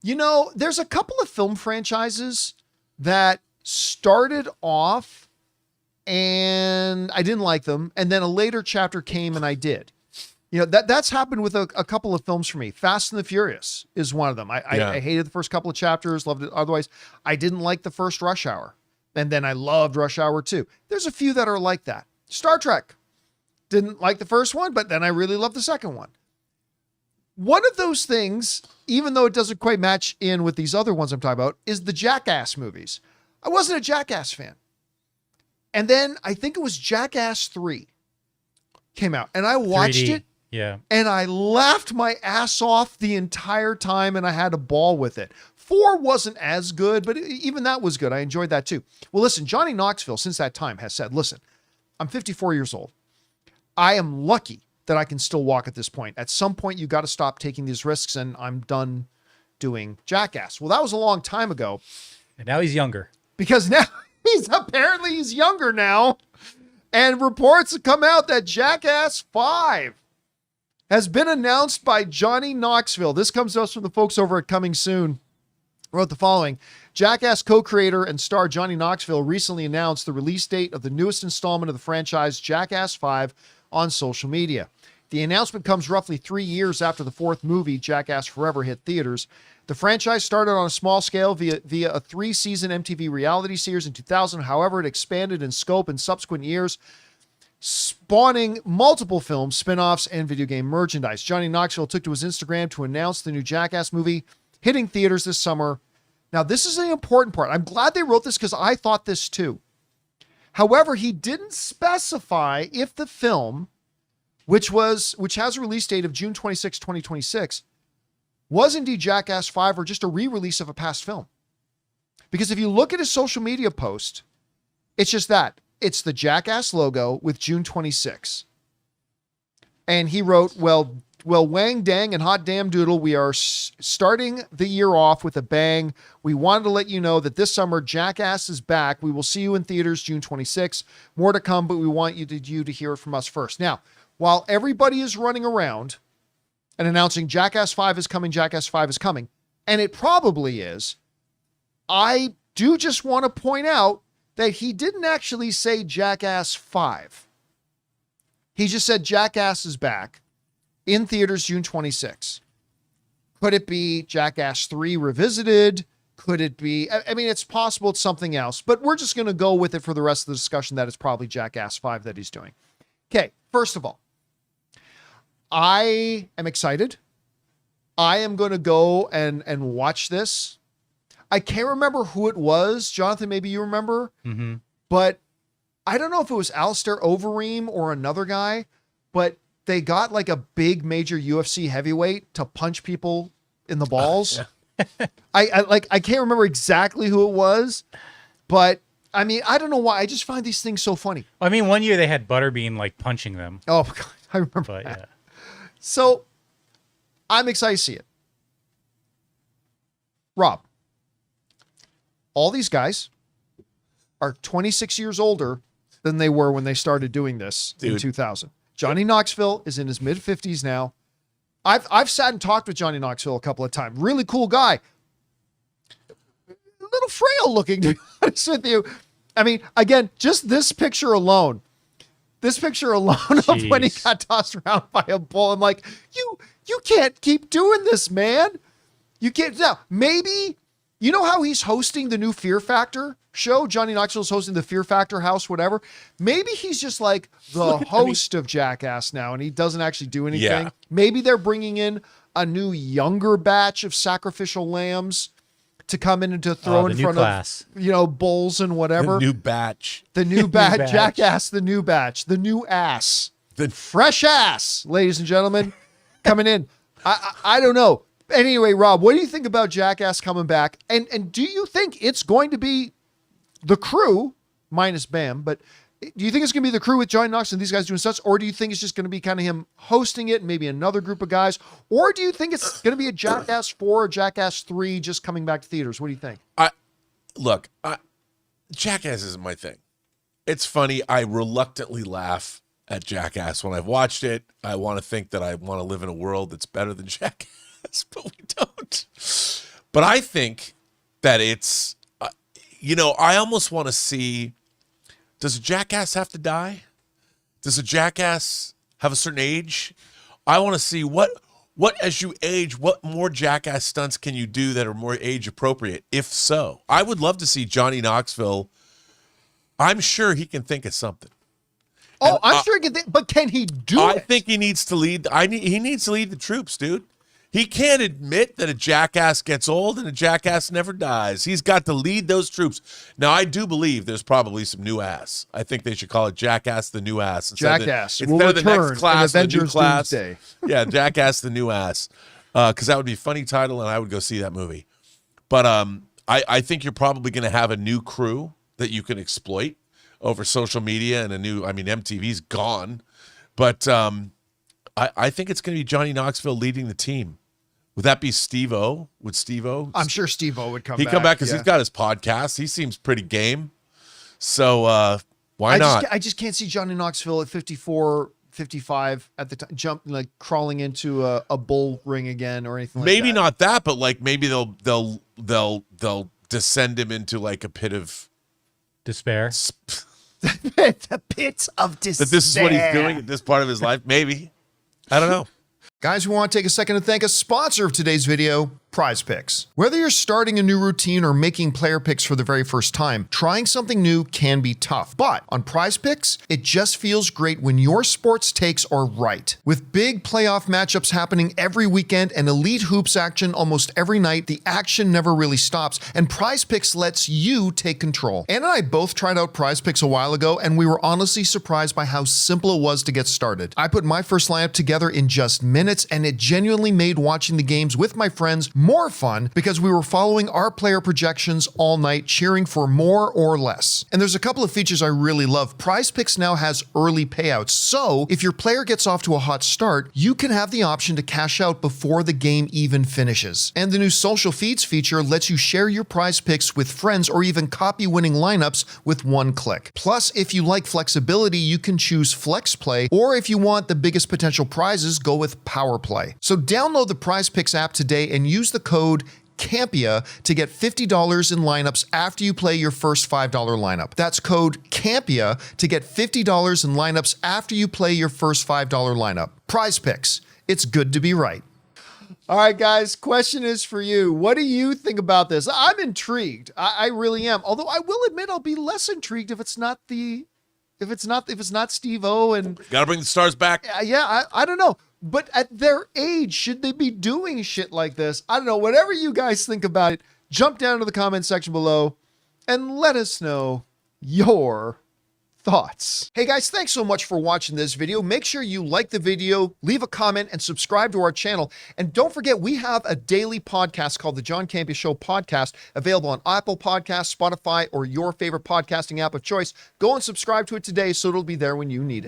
You know, there's a couple of film franchises that started off and I didn't like them. And then a later chapter came and I did. You know, that's happened with a couple of films for me. Fast and the Furious is one of them. I hated the first couple of chapters, loved it otherwise. I didn't like the first Rush Hour. And then I loved Rush Hour 2. There's a few that are like that. Star Trek. Didn't like the first one, but then I really loved the second one. One of those things, even though it doesn't quite match in with these other ones I'm talking about, is the Jackass movies. I wasn't a Jackass fan. And then I think it was Jackass 3 came out and I watched 3D. it. Yeah. And I laughed my ass off the entire time and I had a ball with it. 4 wasn't as good, but even that was good. I enjoyed that too. Well, listen, Johnny Knoxville since that time has said, listen, I'm 54 years old. I am lucky that I can still walk at this point. At some point, you got to stop taking these risks and I'm done doing Jackass. Well, that was a long time ago. And now he's younger. Because now he's younger now. And reports have come out that Jackass 5 has been announced by Johnny Knoxville. This comes to us from the folks over at Coming Soon. Wrote the following. Jackass co-creator and star Johnny Knoxville recently announced the release date of the newest installment of the franchise, Jackass 5, on social media. The announcement comes roughly 3 years after the fourth movie, Jackass Forever, hit theaters. The franchise started on a small scale via a 3-season MTV reality series in 2000. However, it expanded in scope in subsequent years, spawning multiple films, spin-offs, and video game merchandise. Johnny Knoxville took to his Instagram to announce the new Jackass movie hitting theaters this summer. Now, this is the important part. I'm glad they wrote this because I thought this too. However, he didn't specify if the film, which has a release date of June 26, 2026, was indeed Jackass 5 or just a re-release of a past film. Because if you look at his social media post, it's just that. It's the Jackass logo with June 26. And he wrote, well, wang dang and hot damn doodle, we are starting the year off with a bang. We wanted to let you know that this summer Jackass is back. We will see you in theaters June 26. More to come, but we want you to hear it from us first. Now, while everybody is running around and announcing Jackass 5 is coming, Jackass 5 is coming, and it probably is, I do just want to point out that he didn't actually say Jackass 5. He just said Jackass is back in theaters June 26. Could it be Jackass 3 revisited? Could it be, I mean, it's possible it's something else, but we're just going to go with it for the rest of the discussion that it's probably Jackass 5 that he's doing. Okay, first of all, I am excited. I am going to go and watch this. I can't remember who it was. Jonathan, maybe you remember, but I don't know if it was Alistair Overeem or another guy, but they got like a big major UFC heavyweight to punch people in the balls. I can't remember exactly who it was, but I mean, I don't know why. I just find these things so funny. I mean, one year they had Butterbean like punching them. Oh, God, I remember But that. yeah. So I'm excited to see it. Rob, all these guys are 26 years older than they were when they started doing this in 2000. Johnny Knoxville is in his mid-50s now. I've sat and talked with Johnny Knoxville a couple of times. Really cool guy. A little frail looking, to be honest with you. I mean, again, just this picture alone of when he got tossed around by a bull. I'm like, you can't keep doing this, man. You can't. Now, maybe, you know how he's hosting the new Fear Factor show? Johnny Knoxville's hosting the Fear Factor house, whatever. Maybe he's just like the host of Jackass now and he doesn't actually do anything. Yeah. Maybe they're bringing in a new younger batch of sacrificial lambs to come in and to throw in front of, bulls and whatever. The new batch. The new batch. Jackass, the new batch. The new ass. The fresh ass, ladies and gentlemen, coming in. I don't know. Anyway, Rob, what do you think about Jackass coming back? And do you think it's going to be the crew, minus Bam, but do you think it's going to be the crew with Johnny Knoxville and these guys doing such, or do you think it's just going to be kind of him hosting it and maybe another group of guys? Or do you think it's going to be a Jackass 4 or Jackass 3 just coming back to theaters? What do you think? Jackass isn't my thing. It's funny. I reluctantly laugh at Jackass when I've watched it. I want to think that I want to live in a world that's better than Jackass, but we don't. But I think that it's, I almost want to see, does a jackass have to die? Does a jackass have a certain age? I want to see what as you age, what more jackass stunts can you do that are more age appropriate? If so, I would love to see Johnny Knoxville. I'm sure he can think of something. Oh, I'm sure he can think, but can he do it? I think he needs to lead. He needs to lead the troops, dude. He can't admit that a jackass gets old and a jackass never dies. He's got to lead those troops. Now, I do believe there's probably some new ass. I think they should call it Jackass the New Ass. Jackass will instead of the return next class, in the new Avengers class. Doomsday. Yeah, Jackass the New Ass. Because that would be a funny title, and I would go see that movie. But I think you're probably going to have a new crew that you can exploit over social media and MTV's gone. But I think it's going to be Johnny Knoxville leading the team. Would that be Steve-O? Would Steve-O? I'm sure Steve-O would come back. He'd come back because yeah. he's got his podcast. He seems pretty game. So why not? I just can't see Johnny Knoxville at 54, 55 at the time, crawling into a bull ring again or anything like that. Maybe not that, but like maybe they'll descend him into like a pit of Despair. The pit of despair. That this is what he's doing at this part of his life. Maybe. I don't know. Guys, we want to take a second to thank a sponsor of today's video, PrizePicks. Whether you're starting a new routine or making player picks for the very first time, trying something new can be tough. But on PrizePicks, it just feels great when your sports takes are right. With big playoff matchups happening every weekend and elite hoops action almost every night, the action never really stops, and PrizePicks lets you take control. Ann and I both tried out PrizePicks a while ago, and we were honestly surprised by how simple it was to get started. I put my first lineup together in just minutes, and it genuinely made watching the games with my friends more fun because we were following our player projections all night, cheering for more or less. And there's a couple of features I really love. PrizePicks now has early payouts, so if your player gets off to a hot start, you can have the option to cash out before the game even finishes. And the new social feeds feature lets you share your PrizePicks with friends or even copy winning lineups with one click. Plus, if you like flexibility, you can choose Flex Play, or if you want the biggest potential prizes, go with Power Play. So download the PrizePicks app today and use the code Campea to get $50 in lineups after you play your first $5 lineup. That's code Campea to get $50 in lineups after you play your first $5 lineup. PrizePicks. It's good to be right. All right, guys, question is for you. What do you think about this? I'm intrigued. I really am. Although I will admit I'll be less intrigued if it's not Steve-O and Got to bring the stars back. I don't know. But at their age, should they be doing shit like this? I don't know. Whatever you guys think about it, jump down to the comment section below and let us know your thoughts. Hey guys, thanks so much for watching this video. Make sure you like the video, leave a comment, and subscribe to our channel. And don't forget, we have a daily podcast called the John Campea Show podcast, available on Apple Podcasts, Spotify, or your favorite podcasting app of choice. Go and subscribe to it today so it'll be there when you need it.